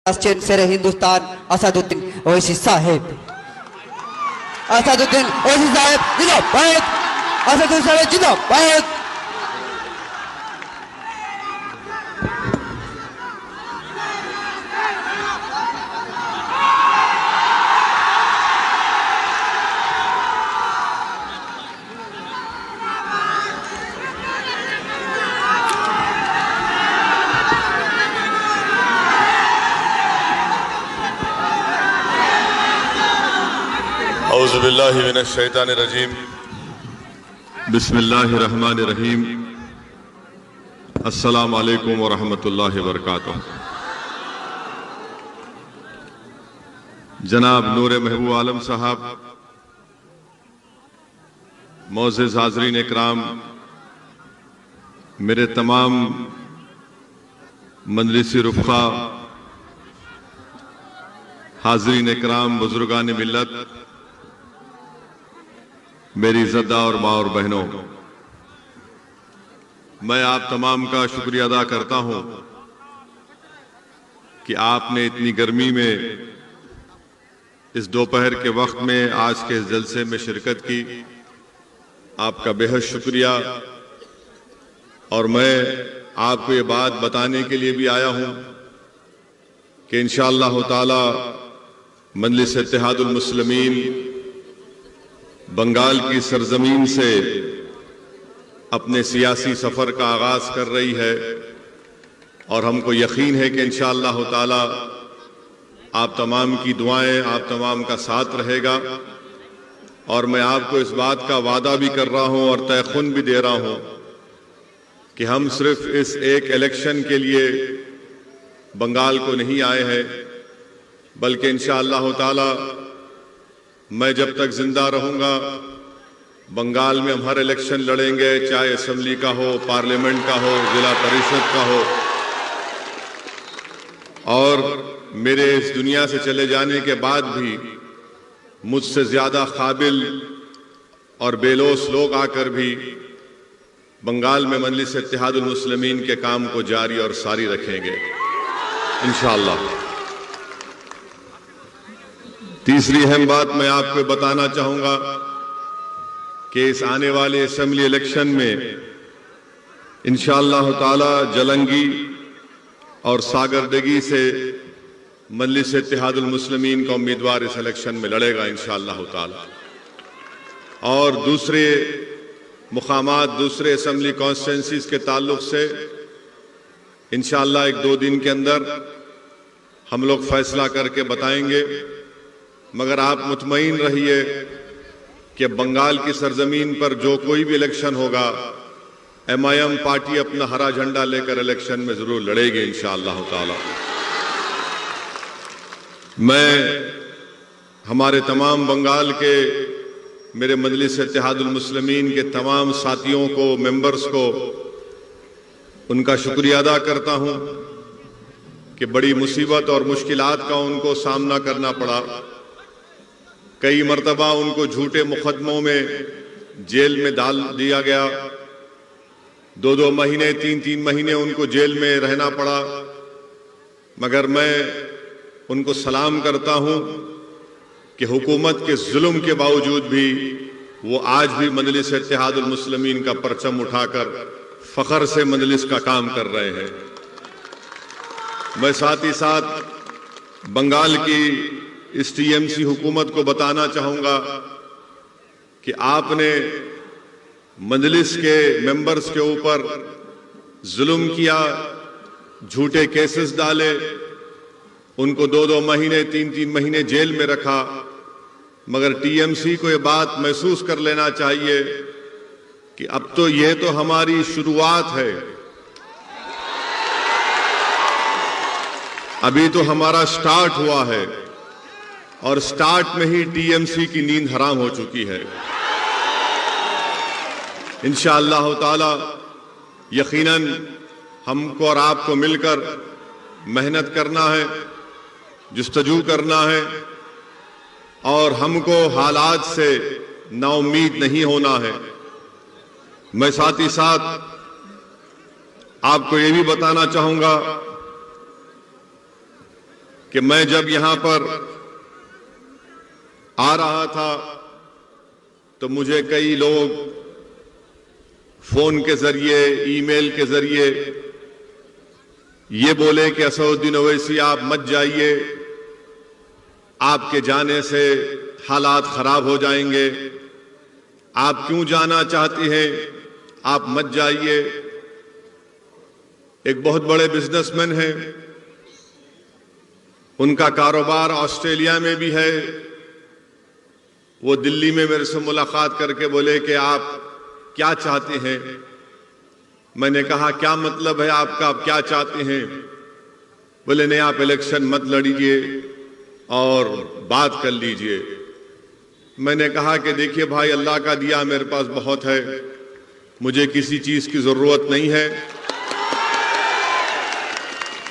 Chain से हिंदुस्तान असदुद्दीन ओवैसी साहेब, असदुद्दीन ओवैसी साहेब जिंदाबाद, असदुद्दीन साहेब जिंदाबाद। औज़ुबिल्लाहि मिनश्शैतानिर्रजीम, बिस्मिल्लाहिर्रहमानिर्रहीम, अस्सलामु अलैकुम व रहमतुल्लाहि व बरकातुहू। जनाब नूर महबूब आलम साहब, मोअज़्ज़िज़ हाज़रीन इकराम, मेरे तमाम मजलिसी रुफ़क़ा, हाज़रीन इकराम, बुज़ुर्गान मिल्लत, मेरी इज़्ज़तदार और माँ और बहनों, मैं आप तमाम का शुक्रिया अदा करता हूं कि आपने इतनी गर्मी में इस दोपहर के वक्त में आज के इस जलसे में शिरकत की। आपका बेहद शुक्रिया। और मैं आपको ये बात बताने के लिए भी आया हूं कि इंशाअल्लाह ताला मजलिस इत्तेहादुल मुस्लिमीन बंगाल की सरजमीन से अपने सियासी सफर का आगाज कर रही है और हमको यकीन है कि इंशाअल्लाह ताला आप तमाम की दुआएं, आप तमाम का साथ रहेगा। और मैं आपको इस बात का वादा भी कर रहा हूं और तयखुन भी दे रहा हूं कि हम सिर्फ इस एक इलेक्शन के लिए बंगाल को नहीं आए हैं, बल्कि इंशाअल्लाह ताला मैं जब तक जिंदा रहूंगा बंगाल में हम हर इलेक्शन लड़ेंगे, चाहे असेंबली का हो, पार्लियामेंट का हो, जिला परिषद का हो। और मेरे इस दुनिया से चले जाने के बाद भी मुझसे ज्यादा काबिल और बेलोस लोग आकर भी बंगाल में मजलिस इत्तेहादुल मुस्लिमीन के काम को जारी और सारी रखेंगे इंशाअल्लाह। तीसरी अहम बात मैं आपको बताना चाहूंगा कि इस आने वाले असेंबली इलेक्शन में इंशाअल्लाह ताला जलंगी और सागरदगी से मजलिस इत्तेहादुल मुस्लिमीन का उम्मीदवार इस इलेक्शन में लड़ेगा इंशाअल्लाह ताला। और दूसरे मुकामात, दूसरे असेंबली कॉन्स्टिट्यूंसीज के ताल्लुक से इंशाअल्लाह 1-2 दिन के अंदर हम लोग फैसला करके बताएंगे। मगर आप मुतमईन रहिए कि बंगाल की सरजमीन पर जो कोई भी इलेक्शन होगा, MIM पार्टी अपना हरा झंडा लेकर इलेक्शन में जरूर लड़ेगी इंशाअल्लाह ताला। मैं हमारे तमाम बंगाल के मेरे मजलिस इत्तेहादुल मुस्लिमीन के तमाम साथियों को, मेंबर्स को उनका शुक्रिया अदा करता हूं कि बड़ी मुसीबत और मुश्किलात का उनको सामना करना पड़ा। कई मर्तबा उनको झूठे मुकदमों में जेल में डाल दिया गया, 2-2 महीने, 3-3 महीने उनको जेल में रहना पड़ा। मगर मैं उनको सलाम करता हूं कि हुकूमत के जुल्म के बावजूद भी वो आज भी मजलिस इत्तेहादुल मुस्लिमीन का परचम उठाकर फख्र से मजलिस का काम कर रहे हैं। मैं साथ ही साथ बंगाल की इस TMC हुकूमत को बताना चाहूंगा कि आपने मजलिस के मेंबर्स के ऊपर जुल्म किया, झूठे केसेस डाले, उनको 2-2 महीने, 3-3 महीने जेल में रखा। मगर TMC को ये बात महसूस कर लेना चाहिए कि अब तो ये तो हमारी शुरुआत है, अभी तो हमारा स्टार्ट हुआ है और स्टार्ट में ही TMC की नींद हराम हो चुकी है। इंशाअल्लाह ताला यकीनन हमको और आपको मिलकर मेहनत करना है, जुस्तजू करना है और हमको हालात से नाउम्मीद नहीं होना है। मैं साथ ही साथ आपको ये भी बताना चाहूंगा कि मैं जब यहां पर आ रहा था तो मुझे कई लोग फोन के जरिए, ईमेल के जरिए ये बोले कि असदुद्दीन ओवैसी आप मत जाइए, आपके जाने से हालात खराब हो जाएंगे, आप क्यों जाना चाहती हैं, आप मत जाइए। एक बहुत बड़े बिजनेसमैन हैं, उनका कारोबार ऑस्ट्रेलिया में भी है। वो दिल्ली में मेरे से मुलाकात करके बोले कि आप क्या चाहते हैं। मैंने कहा क्या मतलब है आपका, आप क्या चाहते हैं। बोले नहीं, आप इलेक्शन मत लड़िए और बात कर लीजिए। मैंने कहा कि देखिए भाई, अल्लाह का दिया मेरे पास बहुत है, मुझे किसी चीज की जरूरत नहीं है,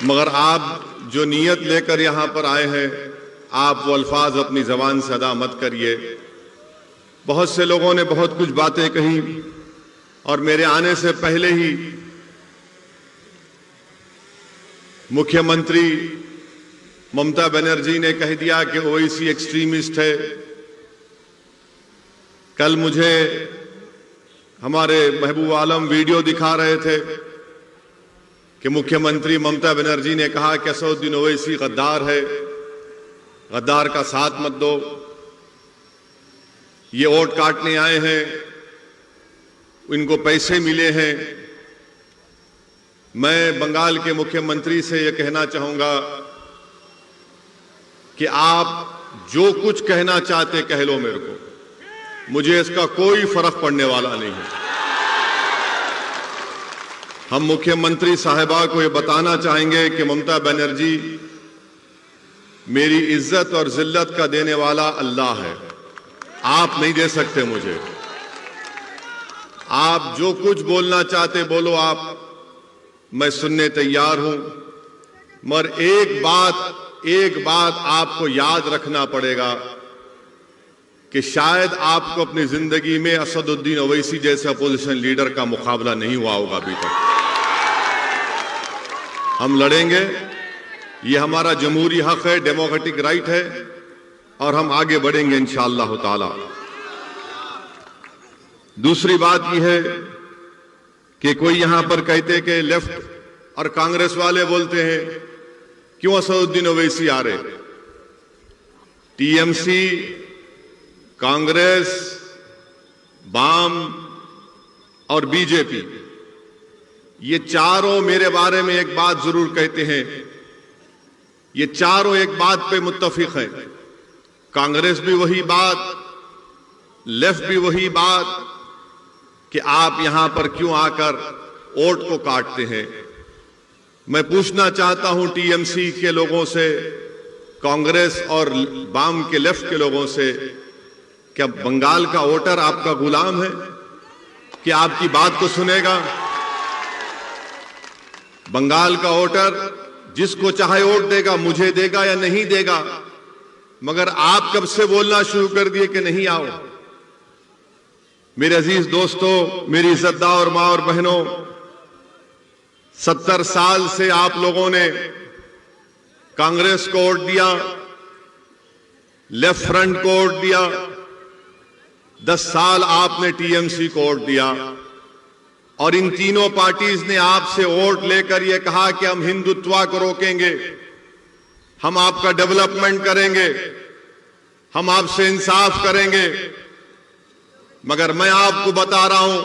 मगर आप जो नीयत लेकर यहां पर आए हैं, आप वो अल्फाज अपनी जबान से अदा मत करिए। बहुत से लोगों ने बहुत कुछ बातें कही और मेरे आने से पहले ही मुख्यमंत्री ममता बनर्जी ने कह दिया कि ओवैसी एक्सट्रीमिस्ट है। कल मुझे हमारे महबूब आलम वीडियो दिखा रहे थे कि मुख्यमंत्री ममता बनर्जी ने कहा कि असदुद्दीन ओवैसी गद्दार है, गद्दार का साथ मत दो, ये वोट काटने आए हैं, इनको पैसे मिले हैं। मैं बंगाल के मुख्यमंत्री से यह कहना चाहूंगा कि आप जो कुछ कहना चाहते कह लो मेरे को, मुझे इसका कोई फर्क पड़ने वाला नहीं है। हम मुख्यमंत्री साहिबा को यह बताना चाहेंगे कि ममता बनर्जी मेरी इज्जत और जिल्लत का देने वाला अल्लाह है, आप नहीं दे सकते मुझे। आप जो कुछ बोलना चाहते बोलो आप, मैं सुनने तैयार हूं, मगर एक बात आपको याद रखना पड़ेगा कि शायद आपको अपनी जिंदगी में असदुद्दीन ओवैसी जैसे अपोजिशन लीडर का मुकाबला नहीं हुआ होगा अभी तक। हम लड़ेंगे, ये हमारा जमहूरी हक है, डेमोक्रेटिक राइट है, और हम आगे बढ़ेंगे इंशाअल्लाह ताला। दूसरी बात यह है कि कोई यहां पर कहते कि लेफ्ट और कांग्रेस वाले बोलते हैं क्यों असदुद्दीन ओवैसी आ रहे। टीएमसी, कांग्रेस, वाम और बीजेपी, ये चारों मेरे बारे में एक बात जरूर कहते हैं, ये चारों एक बात पे मुत्तफिक हैं। कांग्रेस भी वही बात, लेफ्ट भी वही बात कि आप यहां पर क्यों आकर वोट को काटते हैं। मैं पूछना चाहता हूं टीएमसी के लोगों से, कांग्रेस और वाम के लेफ्ट के लोगों से, क्या बंगाल का वोटर आपका गुलाम है कि आपकी बात को सुनेगा? बंगाल का वोटर जिसको चाहे वोट देगा, मुझे देगा या नहीं देगा, मगर आप कब से बोलना शुरू कर दिए कि नहीं आओ। मेरे अजीज दोस्तों, मेरी इज्जतदार मां और बहनों, 70 साल से आप लोगों ने कांग्रेस को वोट दिया, लेफ्ट फ्रंट को वोट दिया, 10 साल आपने टीएमसी को वोट दिया, और इन तीनों पार्टीज ने आपसे वोट लेकर यह कहा कि हम हिंदुत्व को रोकेंगे, हम आपका डेवलपमेंट करेंगे, हम आपसे इंसाफ करेंगे। मगर मैं आपको बता रहा हूं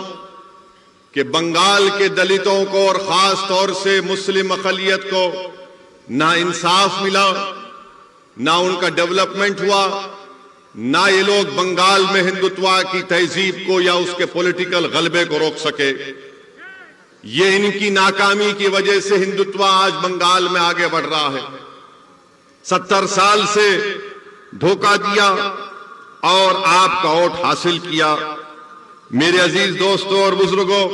कि बंगाल के दलितों को और खास तौर से मुस्लिम अक़लियत को ना इंसाफ मिला, ना उनका डेवलपमेंट हुआ, ना ये लोग बंगाल में हिंदुत्व की तहजीब को या उसके पॉलिटिकल गलबे को रोक सके। ये इनकी नाकामी की वजह से हिंदुत्व आज बंगाल में आगे बढ़ रहा है। 70 साल से धोखा दिया और आपका वोट हासिल किया। मेरे अजीज दोस्तों और बुजुर्गों,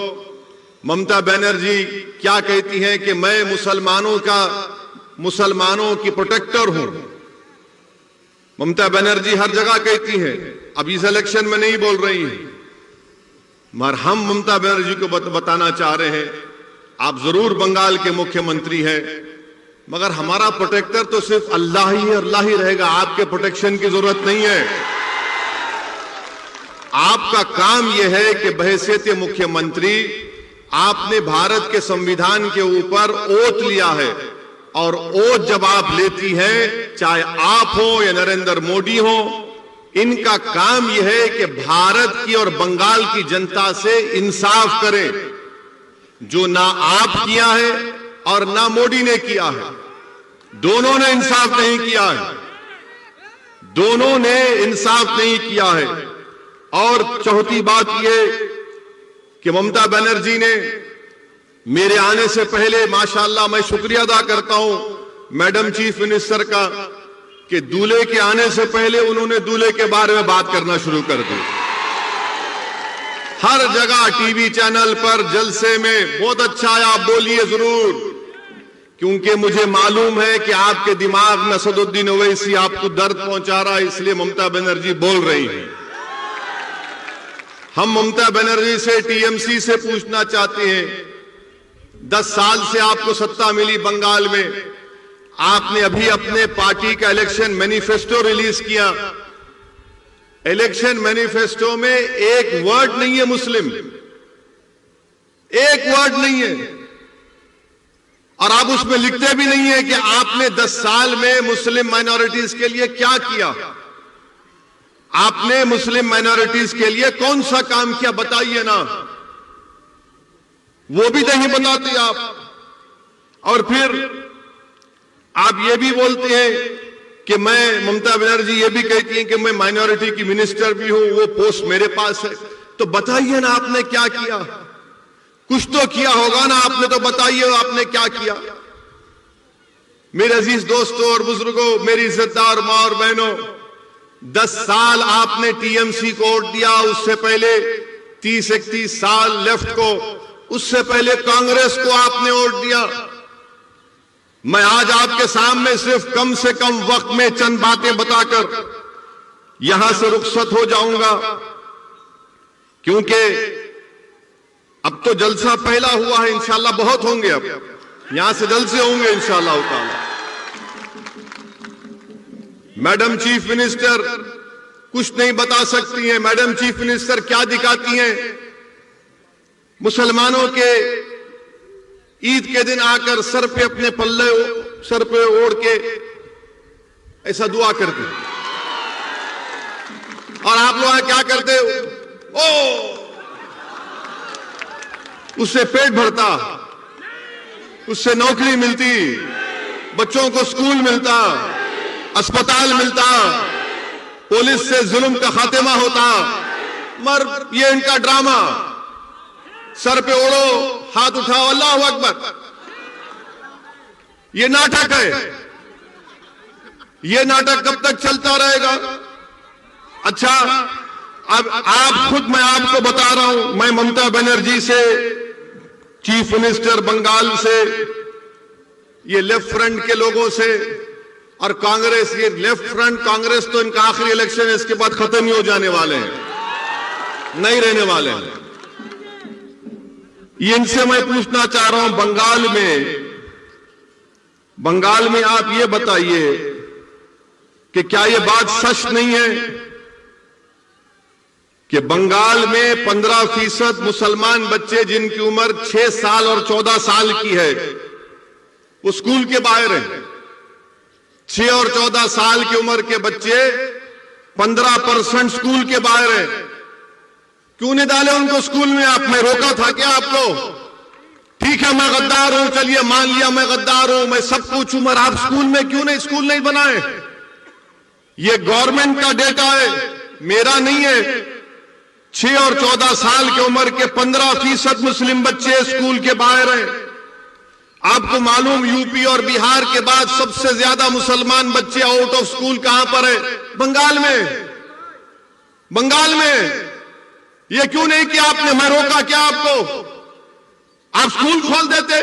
ममता बनर्जी क्या कहती हैं कि मैं मुसलमानों की प्रोटेक्टर हूं। ममता बनर्जी हर जगह कहती हैं, अब इस इलेक्शन में नहीं बोल रही हैं, मगर हम ममता बनर्जी को बताना चाह रहे हैं, आप जरूर बंगाल के मुख्यमंत्री हैं, मगर हमारा प्रोटेक्टर तो सिर्फ अल्लाह ही रहेगा। आपके प्रोटेक्शन की जरूरत नहीं है। आपका काम यह है कि बहैसियत मुख्यमंत्री आपने भारत के संविधान के ऊपर ओथ लिया है, और ओथ जब आप लेती हैं, चाहे आप हो या नरेंद्र मोदी हो, इनका काम यह है कि भारत की और बंगाल की जनता से इंसाफ करें, जो ना आप किया है और ना मोदी ने किया है। दोनों ने इंसाफ नहीं किया है, दोनों ने इंसाफ नहीं किया है। और चौथी बात यह कि ममता बनर्जी ने मेरे आने से पहले, माशाल्लाह मैं शुक्रिया अदा करता हूं मैडम चीफ मिनिस्टर का, कि दूल्हे के आने से पहले उन्होंने दूल्हे के बारे में बात करना शुरू कर दी। हर जगह टीवी चैनल पर, जलसे में, बहुत अच्छा है, आप बोलिए जरूर, क्योंकि मुझे मालूम है कि आपके दिमाग में असदुद्दीन ओवैसी आपको दर्द पहुंचा रहा है, इसलिए ममता बनर्जी बोल रही हैं। हम ममता बनर्जी से, टीएमसी से पूछना चाहते हैं, 10 साल से आपको सत्ता मिली बंगाल में, आपने अभी अपने पार्टी का इलेक्शन मैनिफेस्टो रिलीज किया। इलेक्शन मैनिफेस्टो में एक वर्ड नहीं है मुस्लिम, एक वर्ड नहीं है, और आप उसमें लिखते भी नहीं है कि आपने 10 साल में मुस्लिम माइनॉरिटीज के लिए क्या किया। आपने मुस्लिम माइनॉरिटीज के लिए कौन सा काम किया, बताइए ना, वो भी नहीं बताते आप। और फिर आप ये भी बोलते हैं कि मैं, ममता बनर्जी ये भी कहती हैं कि मैं माइनॉरिटी की मिनिस्टर भी हूं, वो पोस्ट मेरे पास है। तो बताइए ना आपने क्या किया, कुछ तो किया होगा ना आपने, तो बताइए आपने क्या किया। मेरे अजीज दोस्तों और बुजुर्गों, मेरी इज्जतदार मां और बहनों, 10 साल आपने टीएमसी को वोट दिया, उससे पहले 30-31 साल लेफ्ट को, उससे पहले कांग्रेस को आपने वोट दिया। मैं आज आपके सामने सिर्फ कम से कम वक्त में चंद बातें बताकर यहां से रुखसत हो जाऊंगा, क्योंकि अब तो जलसा पहला हुआ है, इंशाल्लाह बहुत होंगे, अब यहां से जलसे होंगे इंशाल्लाह ताला। मैडम चीफ मिनिस्टर कुछ नहीं बता सकती हैं। मैडम चीफ मिनिस्टर क्या दिखाती हैं, मुसलमानों के ईद के दिन आकर सर पे अपने पल्ले सर पे ओढ़ के ऐसा दुआ करते, और आप लोग क्या करते हो, ओ उससे पेट भरता, उससे नौकरी मिलती, बच्चों को स्कूल मिलता, अस्पताल मिलता, पुलिस से जुल्म का खात्मा होता। मगर ये इनका ड्रामा, सर पे ओढ़ो, हाथ उठाओ, अल्लाहू अकबर, ये नाटक है। ये नाटक कब तक चलता रहेगा? अच्छा, अब आप खुद, मैं आपको बता रहा हूं, मैं ममता बनर्जी से, चीफ मिनिस्टर बंगाल से, ये लेफ्ट फ्रंट के लोगों से, और कांग्रेस, ये लेफ्ट फ्रंट कांग्रेस तो इनका आखिरी इलेक्शन है, इसके बाद खत्म ही हो जाने वाले हैं, नहीं रहने वाले हैं। इनसे मैं पूछना चाह रहा हूं, बंगाल में आप ये बताइए कि क्या ये बात सच नहीं है कि बंगाल में 15% मुसलमान बच्चे जिनकी उम्र 6 साल और 14 साल की है, वो स्कूल के बाहर हैं। 6 और 14 साल की उम्र के बच्चे 15% स्कूल के बाहर हैं। क्यों नहीं डाले उनको स्कूल में? आप, मैं रोका था क्या आपको? ठीक है, मैं गद्दार हूं, चलिए मान लिया मैं गद्दार हूं, मैं सब कुछ हूं, मगर आप स्कूल में क्यों नहीं, स्कूल नहीं बनाए? ये गवर्नमेंट का डेटा है, मेरा नहीं है। 6 और 14 साल की उम्र के 15% मुस्लिम बच्चे स्कूल के बाहर हैं। आपको मालूम, यूपी और बिहार के बाद सबसे ज्यादा मुसलमान बच्चे आउट ऑफ स्कूल कहां पर है? बंगाल में। बंगाल में ये क्यों नहीं किया आपने? मैं रोका क्या आपको? आप स्कूल खोल देते।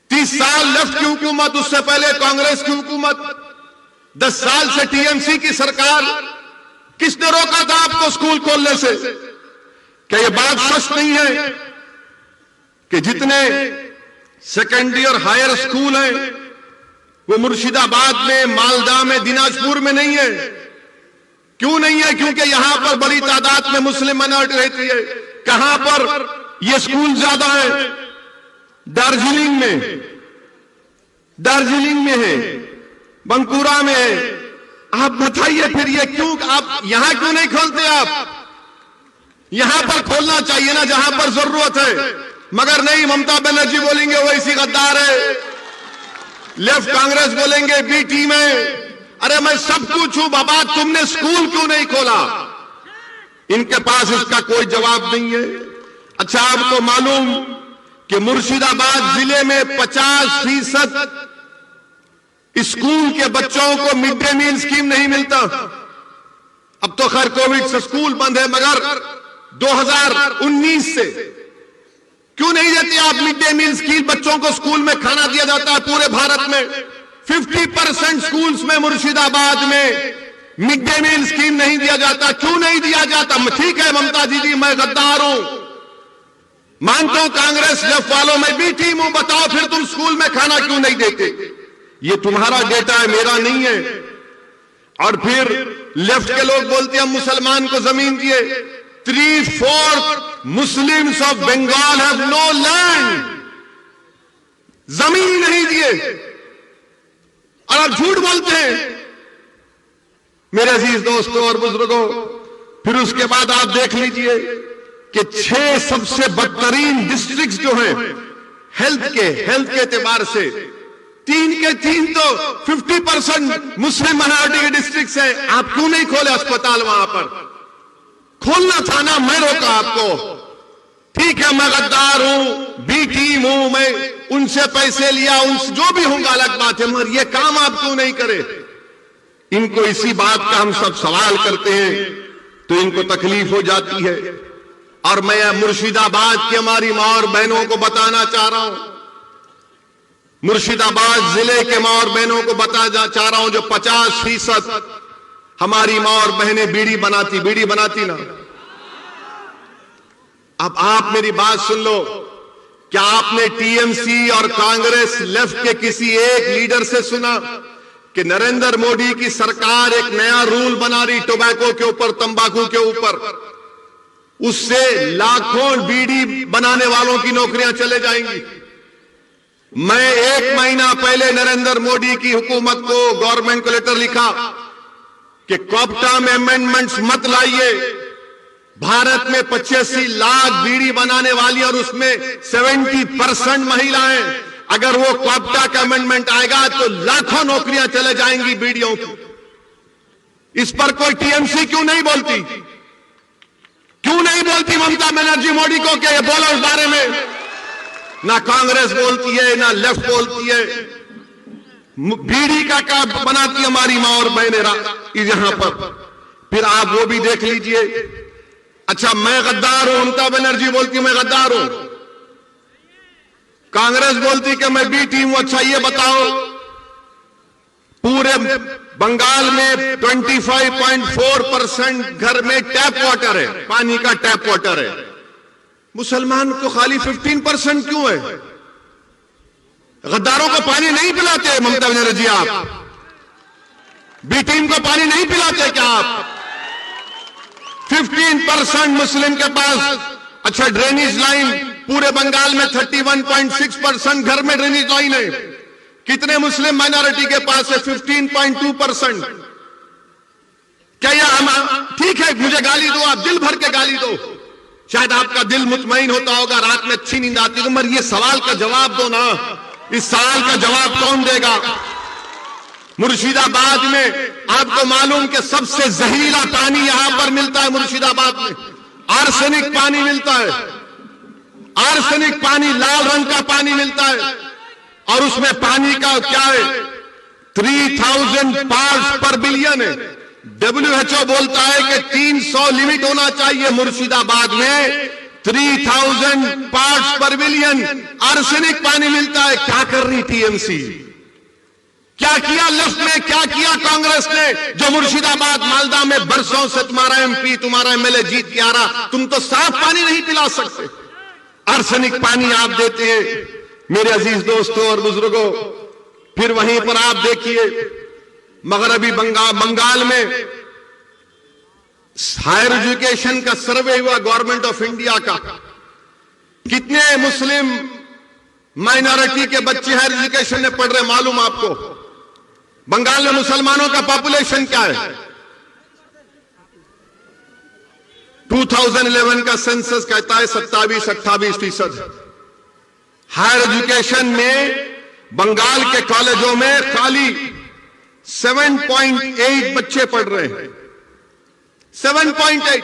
30 साल लेफ्ट की हुकूमत, उससे पहले कांग्रेस की हुकूमत, 10 साल से टीएमसी की सरकार, किसने रोका था आपको स्कूल खोलने से? क्या यह बात सच नहीं है कि जितने सेकेंडरी और हायर स्कूल है वो मुर्शिदाबाद में, मालदा में, दिनाजपुर में नहीं है। क्यों नहीं है? क्योंकि यहां पर बड़ी तादाद में मुस्लिम माइनॉरिटी रहती है। कहां पर ये स्कूल ज्यादा है? दार्जिलिंग में है, बंकुरा में है। आप बताइए फिर ये क्यों, आप यहां क्यों नहीं खोलते? आप यहां पर खोलना चाहिए ना जहां पर जरूरत है। मगर नहीं, ममता बनर्जी बोलेंगे वो ऐसी गद्दार है, लेफ्ट कांग्रेस बोलेंगे बी टीम है। अरे मैं सब कुछ हूं बाबा, तुमने स्कूल क्यों नहीं खोला? इनके पास इसका कोई जवाब नहीं है। अच्छा, आपको मालूम कि मुर्शिदाबाद जिले में 50% स्कूल के बच्चों को मिड डे मील स्कीम नहीं मिलता। अब तो खैर कोविड से स्कूल बंद है, मगर 2019 से क्यों नहीं देते आप मिड डे मील स्कीम? बच्चों को स्कूल में खाना दिया जाता है पूरे भारत में। 50% स्कूल्स में मुर्शिदाबाद में मिड डे मील स्कीम नहीं दिया जाता। क्यों नहीं दिया जाता? ठीक है ममता दीदी, मैं गद्दार हूं, मानता हूं कांग्रेस लेफ्ट वालों में भी टीम हूं। बताओ फिर तुम स्कूल में खाना क्यों नहीं देते? ये तुम्हारा डेटा है, मेरा नहीं है। और फिर लेफ्ट के लोग बोलते हैं हम मुसलमान को जमीन दिए। 3/4 Muslims of Bengal have no land, जमीन नहीं दिए और आप झूठ बोलते हैं। मेरे अजीज दोस्तों और बुजुर्गों, फिर उसके बाद आप देख लीजिए कि 6 सबसे बदतरीन डिस्ट्रिक्ट्स जो हैं हेल्थ के एतबार से, 3 के 3 तो 50% मुस्लिम माइनॉरिटी के डिस्ट्रिक्ट्स हैं। आप क्यों नहीं खोले अस्पताल? वहां पर खोलना था ना, मैं रोका आपको। ठीक है, मैं गद्दार हूं, बी टीम हूं, मैं उनसे पैसे लिया, उनसे जो भी होगा अलग बात है, मगर ये काम आप क्यों नहीं करे? इनको इसी बात का हम सब सवाल करते हैं तो इनको तकलीफ हो जाती है। और मैं मुर्शिदाबाद की हमारी मां और बहनों को बताना चाह रहा हूं, मुर्शिदाबाद जिले के मां और बहनों को बताना चाह रहा हूं, जो 50% हमारी मां और बहनें बीड़ी बनाती ना। अब आप मेरी बात सुन लो। क्या आपने टीएमसी और कांग्रेस लेफ्ट के किसी एक लीडर से सुना कि नरेंद्र मोदी की सरकार एक नया रूल बना रही टोबैको के ऊपर, तंबाकू के ऊपर, उससे लाखों बीड़ी बनाने वालों की नौकरियां चले जाएंगी? मैं 1 महीना पहले नरेंद्र मोदी की हुकूमत को, गवर्नमेंट को लेटर लिखा कि कोप्टा में अमेंडमेंट्स मत लाइए। भारत में 85 लाख बीड़ी बनाने वाली और उसमें 70% महिलाएं। अगर वो कोप्टा का अमेंडमेंट आएगा तो लाखों नौकरियां चले जाएंगी बीड़ियों की। इस पर कोई टीएमसी क्यों नहीं बोलती? क्यों नहीं बोलती ममता बनर्जी मोदी को कि ये बोलो इस बारे में? ना कांग्रेस बोलती है, ना लेफ्ट बोलती है। बीड़ी का क्या बनाती हमारी मां और बहनें यहां पर? फिर आप वो भी देख लीजिए। अच्छा, मैं गद्दार हूं, ममता बनर्जी बोलती मैं गद्दार हूं, कांग्रेस बोलती कि मैं बी टीम हूं। अच्छा, ये बताओ, पूरे बंगाल में 25.4% घर में टैप वाटर है, पानी का टैप वाटर है। मुसलमान को खाली 15% क्यों है? गद्दारों को पानी नहीं पिलाते ममता बनर्जी? आप बी टीम को पानी नहीं पिलाते क्या आप? 15% मुस्लिम के पास। अच्छा, ड्रेनेज लाइन पूरे बंगाल में 31.6% घर में ड्रेनेज लाइन है। कितने मुस्लिम माइनॉरिटी के पास है? 15.2%। क्या यह ठीक है? मुझे गाली दो, आप दिल भर के गाली दो, शायद आपका दिल मुतमईन होता होगा, रात में अच्छी नींद आती है, मगर ये सवाल का जवाब दो ना। इस सवाल का जवाब कौन देगा? मुर्शिदाबाद में आपको मालूम कि सबसे जहरीला पानी यहां पर मिलता है। मुर्शिदाबाद में आर्सेनिक पानी मिलता है, आर्सेनिक पानी, लाल रंग का पानी मिलता है। और उसमें पानी का क्या है? 3000 पार्ट्स पर बिलियन है। WHO बोलता है कि 300 लिमिट होना चाहिए। मुर्शिदाबाद में 3000 पार्ट्स पर बिलियन आर्सेनिक पानी मिलता है। क्या कर रही टीएमसी? क्या किया लेफ्ट ने? क्या किया कांग्रेस ने? जो मुर्शिदाबाद, मालदा में बरसों से तुम्हारा एमपी, तुम्हारा एमएलए जीत के आ रहा, तुम तो साफ पानी नहीं पिला सकते, आर्सेनिक पानी आप देते हैं। मेरे अजीज दोस्तों और बुजुर्गों, फिर वहीं पर आप देखिए मगरबी बंगाल में हायर एजुकेशन का सर्वे हुआ गवर्नमेंट ऑफ इंडिया का। कितने मुस्लिम माइनॉरिटी के बच्चे हायर एजुकेशन में पढ़ रहे मालूम आपको? बंगाल में मुसलमानों का पॉपुलेशन क्या है? 2011 का सेंसस कहता है 27-28%। हायर एजुकेशन में बंगाल के कॉलेजों में खाली 7.8 बच्चे पढ़ रहे हैं। 7.8।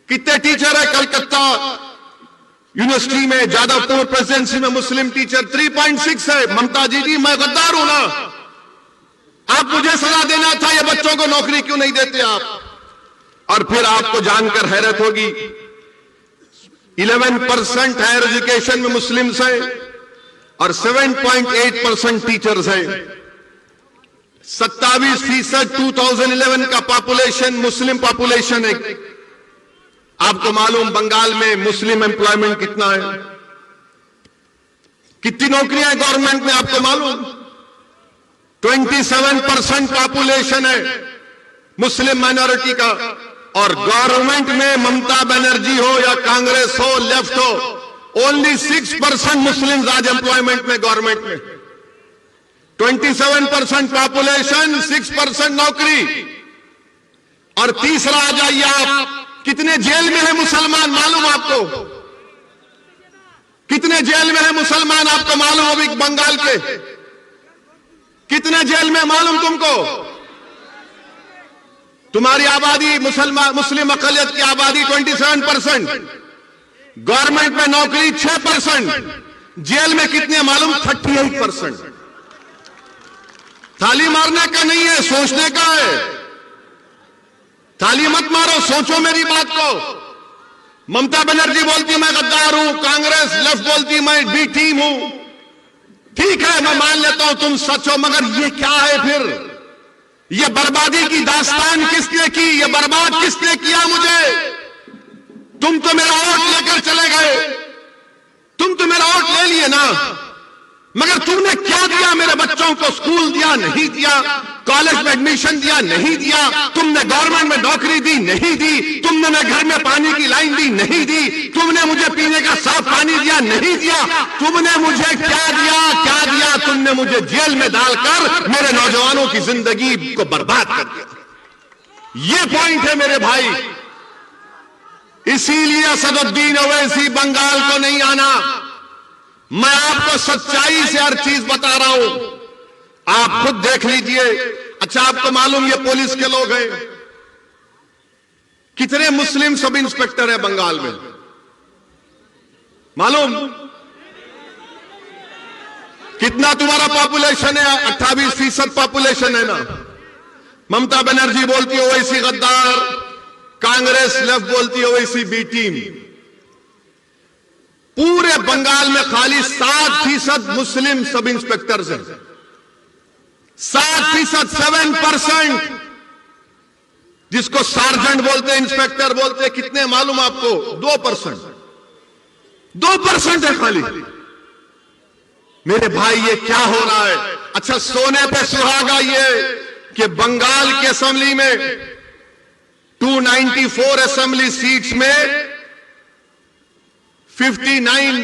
कितने टीचर है कलकत्ता यूनिवर्सिटी में, जादवपुर प्रेसिडेंसी में मुस्लिम टीचर 3.6 है। ममता जी, मैं गद्दार हूं ना? आप मुझे सजा देना था, ये बच्चों को नौकरी क्यों नहीं देते आप? और फिर आपको जानकर हैरत होगी 11% हायर एजुकेशन में मुस्लिम्स हैं और 7.8% टीचर्स हैं। 27% 2011 का पॉपुलेशन मुस्लिम पॉपुलेशन है। आपको मालूम बंगाल में मुस्लिम एम्प्लॉयमेंट कितना है? कितनी नौकरियां हैं गवर्नमेंट में आपको मालूम? 27% पॉपुलेशन है मुस्लिम माइनॉरिटी का। और गवर्नमेंट में ममता बनर्जी हो या कांग्रेस हो, लेफ्ट हो, ओनली 6% मुस्लिम आज एम्प्लॉयमेंट में गवर्नमेंट में। 27% पॉपुलेशन, 6% नौकरी। और तीसरा आ जाइए आप, कितने जेल में है मुसलमान मालूम आपको? कितने जेल में है मुसलमान आपको मालूम? अभी बंगाल के कितने जेल में मालूम तुमको? तुम्हारी आबादी मुस्लिम अकलियत की आबादी 27%, गवर्नमेंट में नौकरी 6%, जेल में कितने मालूम? 38%। थाली मारने का नहीं है, सोचने का है। थाली मत मारो, सोचो मेरी बात को। ममता बनर्जी बोलती मैं गद्दार हूं, कांग्रेस लेफ्ट बोलती मैं बी टीम हूं। ठीक है, मैं मान लेता हूं तुम सच हो, मगर ये क्या है फिर? ये बर्बादी की दास्तान किसने की? ये बर्बाद किसने किया मुझे? तुम तो मेरा वोट लेकर चले गए, तुम तो मेरा वोट ले लिए ना, मगर तुमने क्या दिया मेरे बच्चों को? स्कूल दिया नहीं दिया, कॉलेज में एडमिशन दिया नहीं दिया, तुमने गवर्नमेंट में नौकरी दी नहीं दी, तुमने मैं घर में पानी की लाइन दी नहीं दी, तुमने मुझे पीने का साफ पानी दिया नहीं दिया, तुमने मुझे क्या दिया? तुमने मुझे जेल में डालकर मेरे नौजवानों की जिंदगी को बर्बाद कर दिया। ये पॉइंट है मेरे भाई। इसीलिए असदुद्दीन ओवैसी बंगाल को नहीं आना। मैं आपको सच्चाई से हर चीज बता रहा हूं, आप खुद देख लीजिए। अच्छा, आपको मालूम ये पुलिस के लोग हैं? कितने मुस्लिम सब इंस्पेक्टर है बंगाल में मालूम? कितना तुम्हारा पॉपुलेशन है? 28% पॉपुलेशन है ना। ममता बनर्जी बोलती है ओवैसी गद्दार, कांग्रेस लेफ्ट बोलती है ओवैसी बी टीम। पूरे बंगाल में खाली 7% मुस्लिम सब इंस्पेक्टर्स हैं। 7%, 7%, जिसको सार्जेंट बोलते हैं, इंस्पेक्टर बोलते हैं। कितने मालूम आपको? 2%। 2% है खाली। मेरे भाई ये क्या हो रहा है? अच्छा, सोने पे सुहागा ये कि बंगाल की असेंबली में 294 असेंबली सीट्स में 59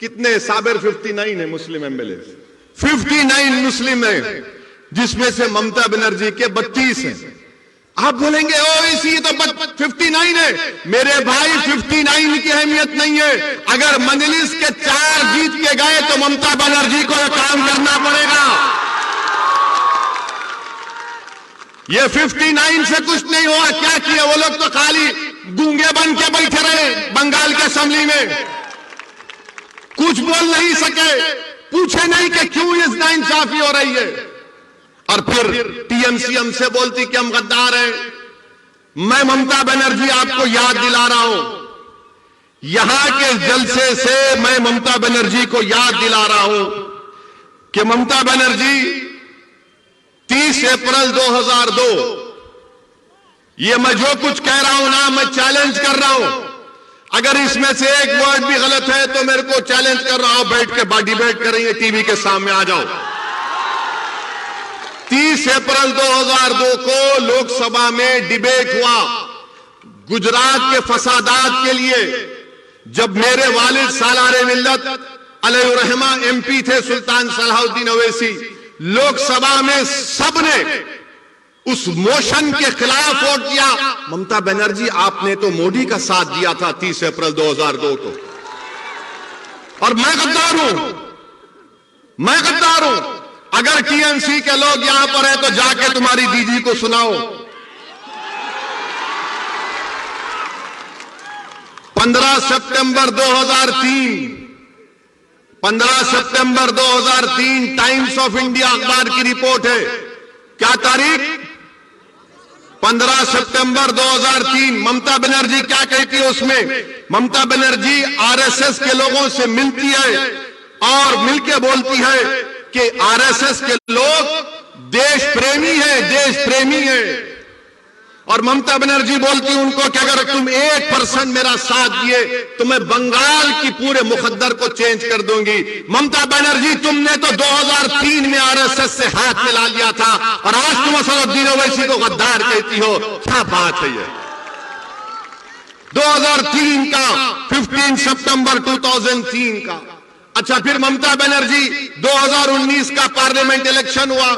कितने साबिर 59 है मुस्लिम एमएलए, 59 मुस्लिम है, जिसमें से ममता बनर्जी के 32 हैं। आप बोलेंगे ओ इसी तो 59 है। मेरे भाई 59 की अहमियत नहीं है। अगर मजलिस के 4 जीत के गए तो ममता बनर्जी को यह काम करना पड़ेगा। ये 59 से कुछ नहीं हुआ। क्या किया वो लोग? तो खाली गूंगे बन के बैठे रहे बंगाल के असेंबली में, कुछ बोल नहीं सके, पूछे नहीं कि क्यों इस नाइंसाफी हो रही है। और फिर टीएमसी हमसे बोलती कि हम गद्दार हैं। मैं ममता बनर्जी आपको याद दिला रहा हूं, यहां के जलसे से मैं ममता बनर्जी को याद दिला रहा हूं कि ममता बनर्जी 30 अप्रैल 2002, ये मैं जो कुछ कह रहा हूं ना, मैं चैलेंज कर रहा हूं। अगर इसमें से एक वर्ड भी गलत है तो मेरे को चैलेंज कर रहा हूं, बैठ के डिबेट करेंगे टीवी के सामने, आ जाओ। 30 अप्रैल 2002 को लोकसभा में डिबेट हुआ गुजरात के फसादात के लिए, जब मेरे वालिद सालारे मिल्लत अलैहिर्रहमा एमपी थे सुल्तान सलाहुद्दीन ओवैसी। लोकसभा में सबने उस मोशन के खिलाफ वोट किया। ममता बनर्जी, आपने तो मोदी का साथ दिया था 30 अप्रैल 2002 को, और मैं गद्दार हूं, मैं गद्दार हूं। अगर टीएमसी के लोग यहां पर हैं तो जाके तुम्हारी दीदी को सुनाओ। 15 सितंबर 2003 टाइम्स ऑफ इंडिया अखबार की रिपोर्ट है। क्या तारीख? 15 सितंबर 2003। ममता बनर्जी क्या कहती है उसमें? ममता बनर्जी आरएसएस के लोगों से मिलती है और मिलके बोलती है कि आरएसएस के लोग देश प्रेमी है, देश प्रेमी है। और ममता बनर्जी बोलती है उनको कि अगर तुम 1% मेरा साथ दिए तो मैं बंगाल की पूरे मुकद्दर को चेंज कर दूंगी। ममता बनर्जी, तुमने तो 2003 में आरएसएस से हाथ मिला लिया था और आज तुम असदुद्दीन ओवैसी को गद्दार कहती हो। क्या बात है ये? 2003 का 15 सितंबर 2003 का। अच्छा, फिर ममता बनर्जी 2019 का पार्लियामेंट इलेक्शन हुआ।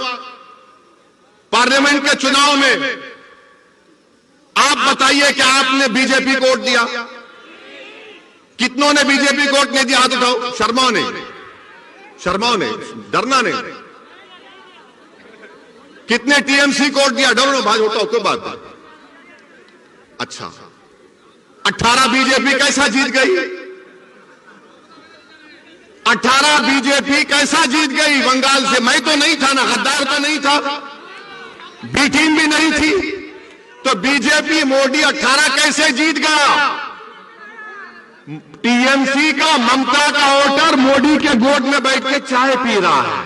पार्लियामेंट के चुनाव में आप बताइए कि आपने बीजेपी को वोट दिया? कितनों ने बीजेपी को वोट नहीं दिया? हाथ उठाओ। शर्माओ नहीं, शर्माओ नहीं, डरना नहीं। कितने टीएमसी को वोट दिया? डरो भाई, उठाओ, कोई बात नहीं। अच्छा, 18 बीजेपी कैसा जीत गई? 18 बीजेपी कैसा जीत गई बंगाल से? मैं तो नहीं था ना, गद्दार तो नहीं था, बी टीम भी नहीं थी, तो बीजेपी मोदी 18 कैसे जीत गया? टीएमसी का ममता का वोटर मोदी के गोद में बैठ के चाय पी रहा है।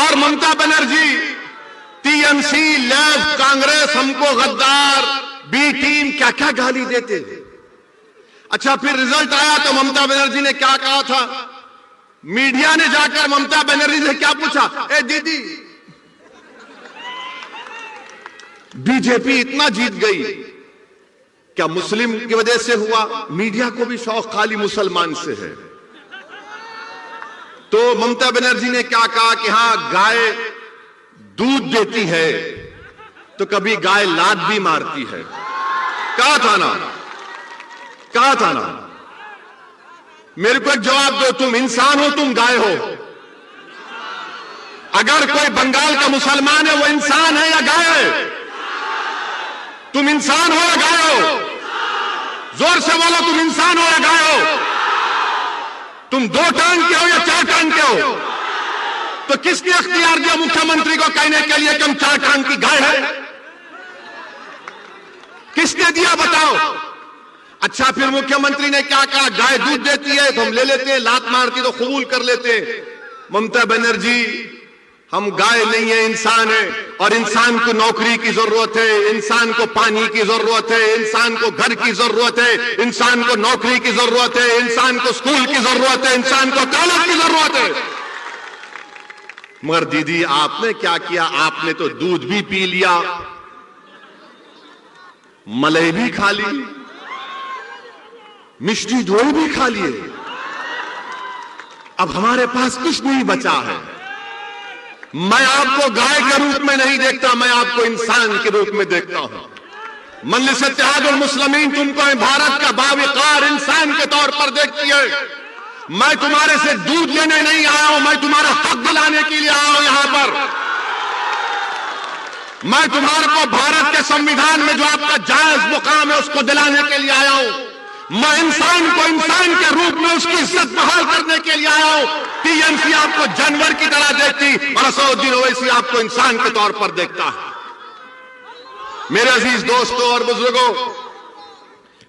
और ममता बनर्जी, टीएमसी, लेफ्ट, कांग्रेस हमको गद्दार, बी टीम, क्या क्या गाली देते थे। अच्छा, फिर रिजल्ट आया तो ममता बनर्जी ने क्या कहा था? मीडिया ने जाकर ममता बनर्जी से क्या पूछा? ए दीदी, बीजेपी इतना जीत गई, क्या मुस्लिम की वजह से हुआ? मीडिया को भी शौक खाली मुसलमान से है। तो ममता बनर्जी ने क्या कहा कि हां, गाय दूध देती है तो कभी गाय लात भी मारती है। कहा था ना, कहा था ना। मेरे को एक जवाब दो, तुम इंसान हो, तुम गाय हो? अगर कोई बंगाल का मुसलमान है, वो इंसान है या गाय है? तुम इंसान हो या गाय हो? जोर से बोलो, तुम इंसान हो या गाय हो? तुम 2 टांग के हो या 4 टांग के हो? तो किसने अख्तियार दिया मुख्यमंत्री को कहने के लिए कि हम 4 टांग की गाय है? किसने दिया, बताओ। अच्छा, फिर मुख्यमंत्री ने क्या कहा? गाय दूध देती है तो हम ले लेते हैं, लात मारती तो कबूल कर लेते हैं। ममता बनर्जी, हम गाय नहीं है, इंसान है, और इंसान को नौकरी की जरूरत है, इंसान को पानी की जरूरत है, इंसान को घर की जरूरत है, इंसान को नौकरी की जरूरत है, इंसान को स्कूल की जरूरत है, इंसान को कॉलेज की जरूरत है। मगर दीदी, आपने क्या किया? आपने तो दूध भी पी लिया, मलाई भी खा ली, मिष्टी दोई भी खा लिए। अब हमारे पास कुछ नहीं बचा है। मैं आपको गाय के रूप में नहीं देखता, मैं आपको इंसान के रूप में देखता हूं। मजलिस इत्तेहादुल मुस्लिमीन तुमको भारत का बावकार इंसान के तौर पर देखती है। मैं तुम्हारे से दूध लेने नहीं आया हूं, मैं तुम्हारा हक दिलाने के लिए आया हूं यहां पर। मैं तुम्हारे को भारत के संविधान में जो आपका जायज मुकाम है उसको दिलाने के लिए आया हूं। मैं इंसान को इंसान के रूप में उसकी इज्जत बहाल करने के लिए आया हूं। टीएमसी आपको जानवर की तरह देखती और असदुद्दीन ओवैसी आपको इंसान के तौर पर देखता है। मेरे अजीज दोस्तों और बुजुर्गों,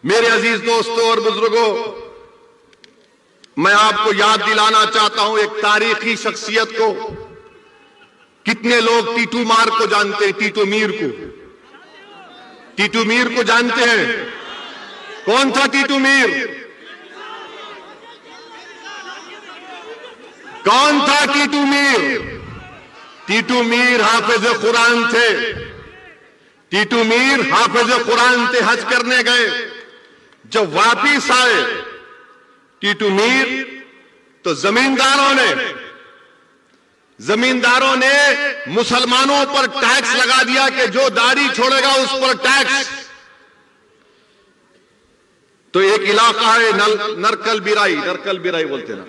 मेरे अजीज दोस्तों और बुजुर्गों, मैं आपको याद दिलाना चाहता हूं एक तारीखी शख्सियत को। कितने लोग टीटू मार को जानते हैं, टीटू मीर को? टीटू मीर को जानते हैं? कौन था टीटू मीर? कौन था टीटू मीर? टीटू मीर हाफिज कुरान थे। टीटू मीर हाफिज कुरान थे, हज करने गए। जब वापिस आए टीटू मीर, तो जमींदारों ने मुसलमानों पर टैक्स लगा दिया कि जो दाढ़ी छोड़ेगा उस पर टैक्स। तो एक इलाका है नरकल बिराई बोलते ना,